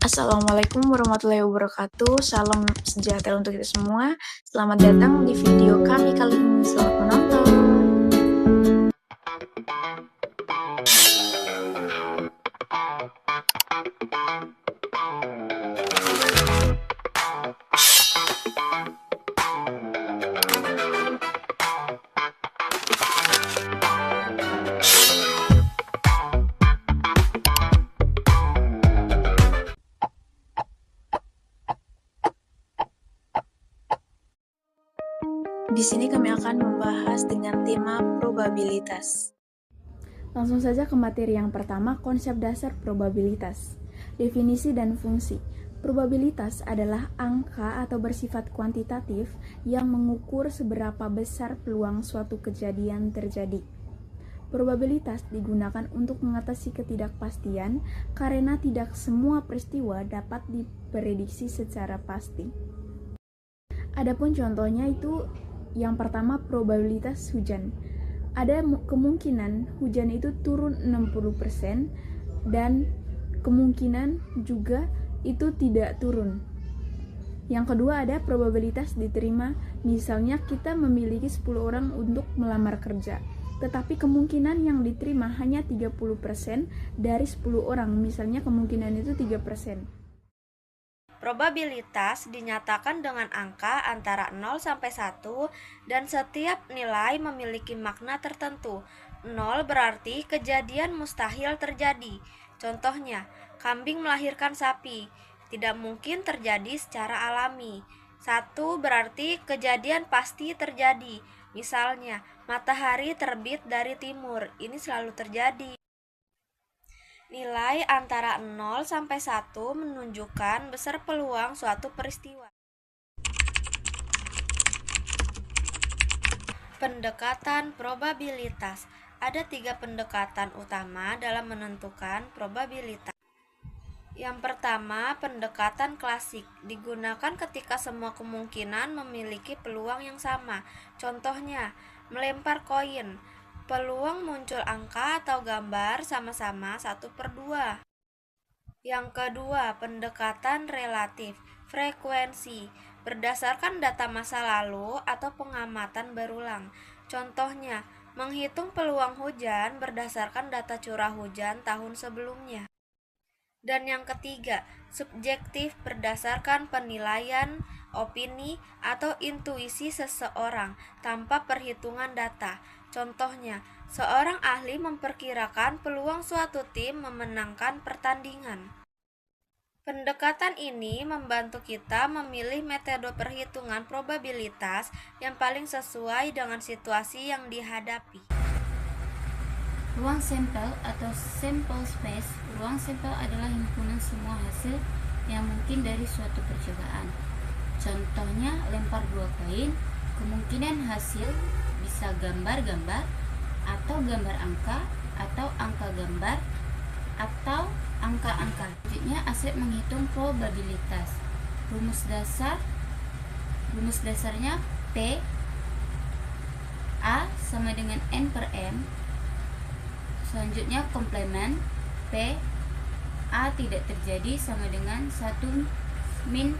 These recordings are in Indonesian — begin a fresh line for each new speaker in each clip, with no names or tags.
Assalamualaikum warahmatullahi wabarakatuh. Salam sejahtera untuk kita semua. Selamat datang di video kami kali ini. Selamat menonton. Di sini kami akan membahas dengan tema probabilitas. Langsung saja ke materi yang pertama, konsep dasar probabilitas. Definisi dan fungsi. Probabilitas adalah angka atau bersifat kuantitatif yang mengukur seberapa besar peluang suatu kejadian terjadi. Probabilitas digunakan untuk mengatasi ketidakpastian karena tidak semua peristiwa dapat diprediksi secara pasti. Adapun contohnya itu yang pertama, probabilitas hujan. Ada kemungkinan hujan itu turun 60% dan kemungkinan juga itu tidak turun. Yang kedua ada probabilitas diterima. Misalnya kita memiliki 10 orang untuk melamar kerja, tetapi kemungkinan yang diterima hanya 30% dari 10 orang. Misalnya kemungkinan itu 3%.
Probabilitas dinyatakan dengan angka antara 0 sampai 1 dan setiap nilai memiliki makna tertentu. 0 berarti kejadian mustahil terjadi. Contohnya, kambing melahirkan sapi, tidak mungkin terjadi secara alami. 1 berarti kejadian pasti terjadi. Misalnya, matahari terbit dari timur, ini selalu terjadi. Nilai antara 0 sampai 1 menunjukkan besar peluang suatu peristiwa. Pendekatan probabilitas. Ada 3 pendekatan utama dalam menentukan probabilitas. Yang pertama, pendekatan klasik digunakan ketika semua kemungkinan memiliki peluang yang sama. Contohnya, melempar koin. Peluang muncul angka atau gambar sama-sama 1/2. Yang kedua, pendekatan relatif, frekuensi, berdasarkan data masa lalu atau pengamatan berulang. Contohnya, menghitung peluang hujan berdasarkan data curah hujan tahun sebelumnya. Dan yang ketiga, subjektif, berdasarkan penilaian, opini, atau intuisi seseorang tanpa perhitungan data. Contohnya, seorang ahli memperkirakan peluang suatu tim memenangkan pertandingan. Pendekatan ini membantu kita memilih metode perhitungan probabilitas yang paling sesuai dengan situasi yang dihadapi.
Ruang sampel atau sample space. Ruang sampel adalah himpunan semua hasil yang mungkin dari suatu percobaan. Contohnya, lempar 2 koin, kemungkinan hasil bisa gambar-gambar atau gambar angka atau angka gambar atau angka-angka. Selanjutnya, Asep menghitung probabilitas. Rumus dasarnya P A sama dengan N per M. Selanjutnya komplemen, P A tidak terjadi sama dengan 1 min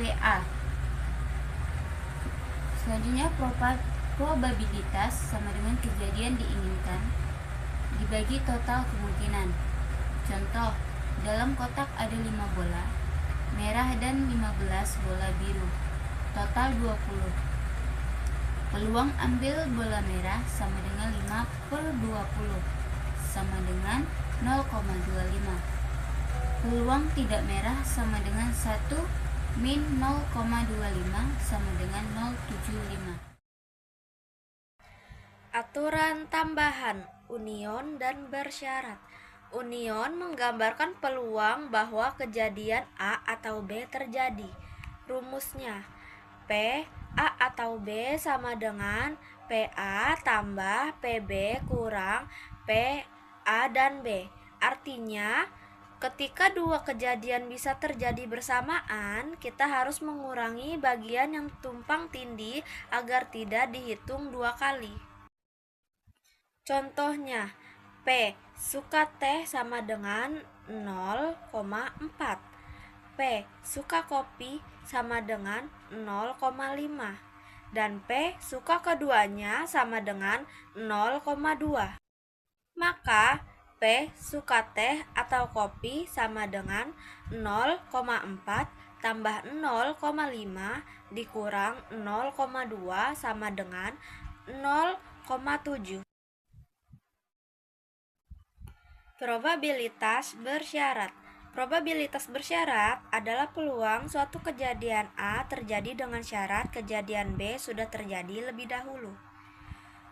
PA. Selanjutnya probabilitas sama dengan kejadian diinginkan dibagi total kemungkinan. Contoh, dalam kotak ada 5 bola merah dan 15 bola biru, total 20. Peluang ambil bola merah sama dengan 5/20 sama dengan 0,25. Peluang tidak merah sama dengan 1 min 0,25 sama dengan 0,75.
Aturan tambahan, union dan bersyarat. Union menggambarkan peluang bahwa kejadian A atau B terjadi. Rumusnya, P A atau B sama dengan PA tambah PB kurang PA dan B. Artinya, ketika dua kejadian bisa terjadi bersamaan, kita harus mengurangi bagian yang tumpang tindih agar tidak dihitung 2 kali. Contohnya, P suka teh sama dengan 0,4. P. Suka kopi sama dengan 0,5. Dan P. Suka keduanya sama dengan 0,2. Maka P. Suka teh atau kopi sama dengan 0,4 tambah 0,5 dikurang 0,2 sama dengan 0,7. Probabilitas bersyarat. Probabilitas bersyarat adalah peluang suatu kejadian A terjadi dengan syarat kejadian B sudah terjadi lebih dahulu.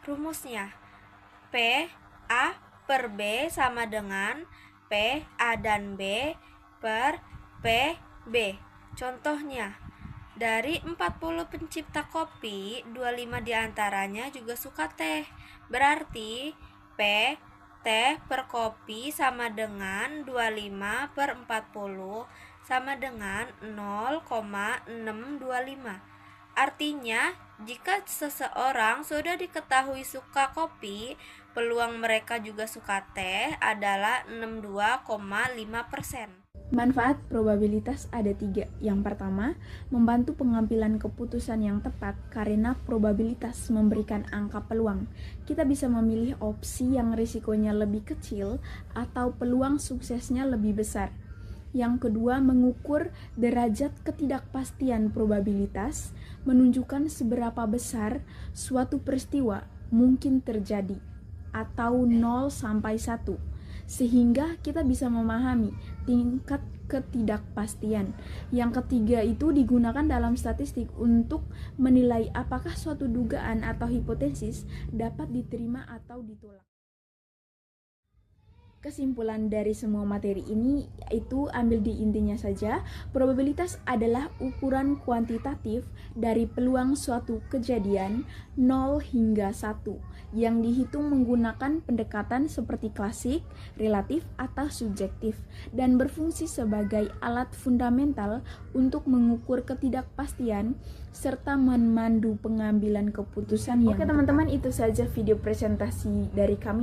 Rumusnya, P A per B sama dengan P A dan B per P B. Contohnya, dari 40 pencipta kopi, 25 diantaranya juga suka teh. Berarti P teh per kopi sama dengan 25 per 40 sama dengan 0,625. Artinya, jika seseorang sudah diketahui suka kopi, peluang mereka juga suka teh adalah 62,5%.
Manfaat probabilitas ada 3. Yang pertama, membantu pengambilan keputusan yang tepat karena probabilitas memberikan angka peluang. Kita bisa memilih opsi yang risikonya lebih kecil atau peluang suksesnya lebih besar. Yang kedua, mengukur derajat ketidakpastian probabilitas, menunjukkan seberapa besar suatu peristiwa mungkin terjadi, atau 0 sampai 1. Sehingga kita bisa memahami tingkat ketidakpastian. Yang ketiga itu digunakan dalam statistik untuk menilai apakah suatu dugaan atau hipotesis dapat diterima atau ditolak. Kesimpulan dari semua materi ini itu ambil di intinya saja, probabilitas adalah ukuran kuantitatif dari peluang suatu kejadian 0 hingga 1 yang dihitung menggunakan pendekatan seperti klasik, relatif, atau subjektif dan berfungsi sebagai alat fundamental untuk mengukur ketidakpastian serta memandu pengambilan keputusan yang Oke teman-teman, itu saja video presentasi dari kami.